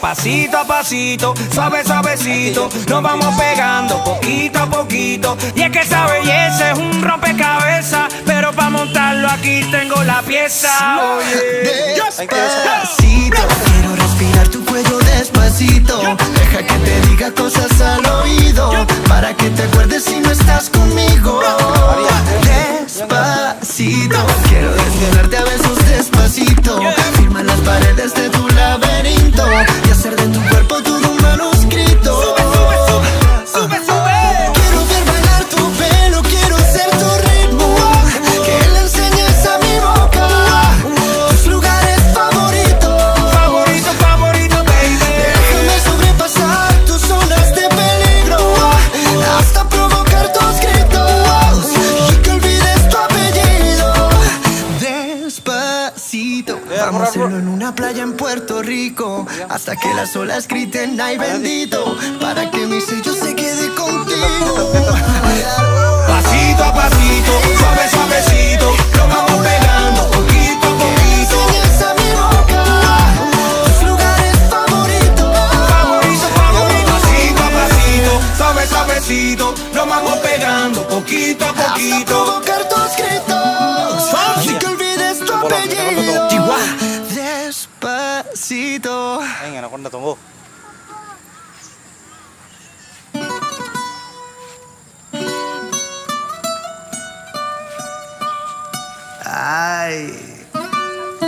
pasito a pasito, suave suavecito, nos vamos pegando poquito a poquito. Y es que esa belleza es un rompecabezas, pero para montarlo aquí tengo la pieza. Oye, despacito, quiero respirar tu cuello despacito. Deja que te diga cosas al oído, para que te acuerdes si no estás conmigo. Despacito, quiero desnudarte a besos despacito. Firma las paredes de tu laberinto y hacer de tu cuerpo todo un manuscrito. sube, sube. Quiero ver bailar tu pelo, quiero ser tu ritmo, que le enseñes a mi boca tus lugares favoritos. Favorito, baby. Déjame sobrepasar tus zonas de peligro, hasta provocar tus gritos y que olvides tu apellido. Despacito, vamos a hacerlo en una playa en Puerto Rico, hasta que las olas griten ay bendito, para que mi sello se quede contigo. Pasito a pasito, suave suavecito, nos vamos pegando poquito a poquito. Enseñas a mi boca tus lugares favoritos. Favorito, pasito a pasito, suave suavecito, nos vamos pegando poquito a Hasta poquito. provocar tus gritos y que olvides tu apellido. Despacito. Ay, anaconda tunggu. Ay.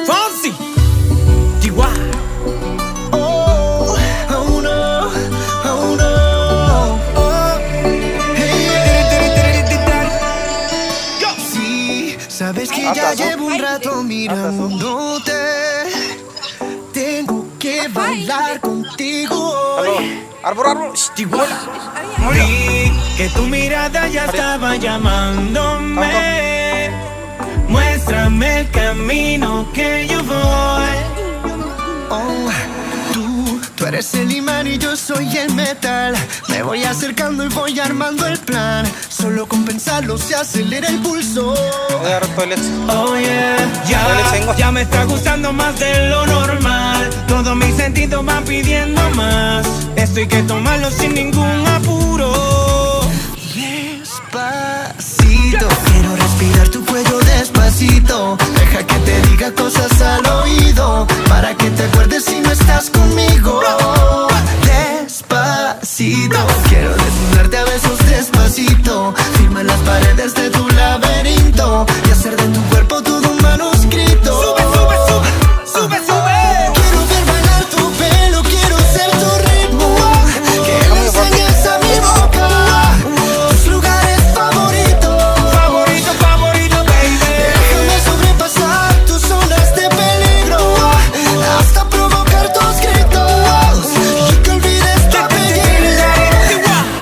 Fonsi, Chihuahua. Oh, oh no, oh no. Oh, hey. Sí, sabes que ya llevo un rato mirándote. Tengo que bailar contigo hoy. Arbor. Chihuahua. Vi que tu mirada ya estaba llamándome. Muéstrame el camino que yo voy. Oh, tú eres el imán y yo soy el metal. Me voy acercando y voy armando el plan. Solo con pensarlo se acelera el pulso. Toilet. Oh yeah, Tengo. ya me está gustando más de lo normal. Todos mis sentidos van pidiendo más. Esto hay que tomarlo sin ningún apuro. Despacito, quiero respirar tu cuello despacito. Deja que te diga cosas al oído, para que te acuerdes si no estás conmigo. Despacito, quiero desnudarte a besos despacito. Firma las paredes de tu laberinto y hacer de tu cuerpo todo un manuscrito. Sube. Quiero ver bailar tu pelo, quiero ser tu ritmo, que le enseñes a mi boca tus lugares favoritos. Favorito, baby. Déjame sobrepasar tus zonas de peligro, hasta provocar tus gritos y que olvides tu apellido.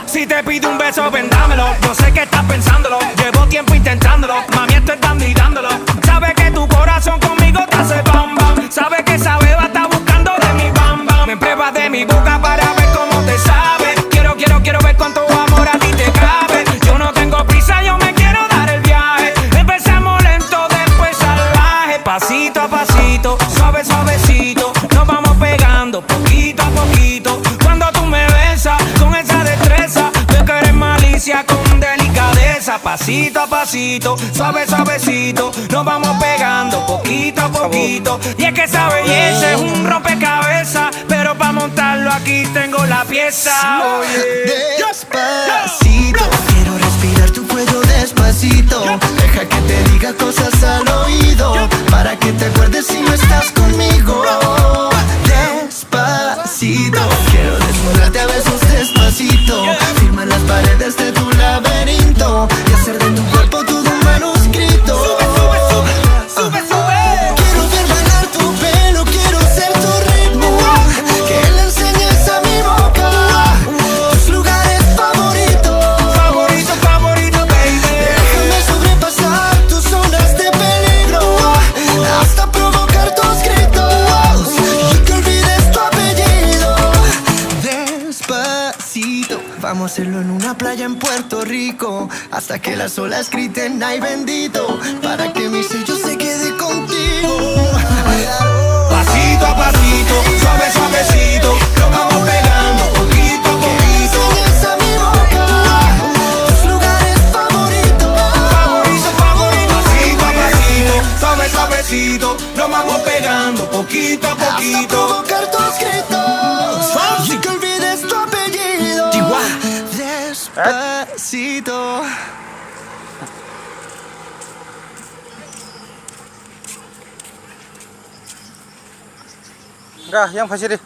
Si te pido un beso, vendámelo. Yo sé que estás pensándolo. Llevo tiempo intentándolo. Mami, estoy dando y dándolo. Sabes que tu corazón conmigo te hace bam bam. Sabes que esa beba está buscando de mi bam bam. Me pruebas de mi boca para ver cómo te sabe. Quiero ver cuánto amor a ti te cabe. Yo no tengo prisa, yo me quiero dar el viaje. Empezamos lento, después salvaje. Pasito a pasito, suavecito, nos vamos pegando poquito a poquito. Cuando tú me besas con esa destreza, veo que eres malicia con delicadeza. Pasito a pasito, suavecito, nos vamos pegando poquito a poquito. Y es que esa belleza es un rompecabezas, pero para montarlo aquí tengo la pieza. Despacito, quiero respirar tu cuello despacito. Deja que te diga cosas al oído, para que te acuerdes si no estás conmigo. Despacito, quiero desnudarte a besos despacito. Firma las paredes de tu laberinto y hacer de tu cuerpo todo un manuscrito. Sube. Quiero ver bailar tu pelo, quiero ser tu ritmo, que le enseñes a mi boca tus lugares favoritos. Favorito, baby. Déjame sobrepasar tus zonas de peligro, hasta provocar tus gritos y que olvides tu apellido. Despacito, vamos a hacerlo en una playa en Puerto Rico, hasta que las olas griten ay bendito, para que mi sello se quede contigo. Pasito a pasito, suavecito, suavecito, nos vamos pegando poquito a Hasta poquito. provocar tus gritos Fonsi. y que olvides tu apellido. Chihuahua. Despacito. Enggak, yang pasti deh.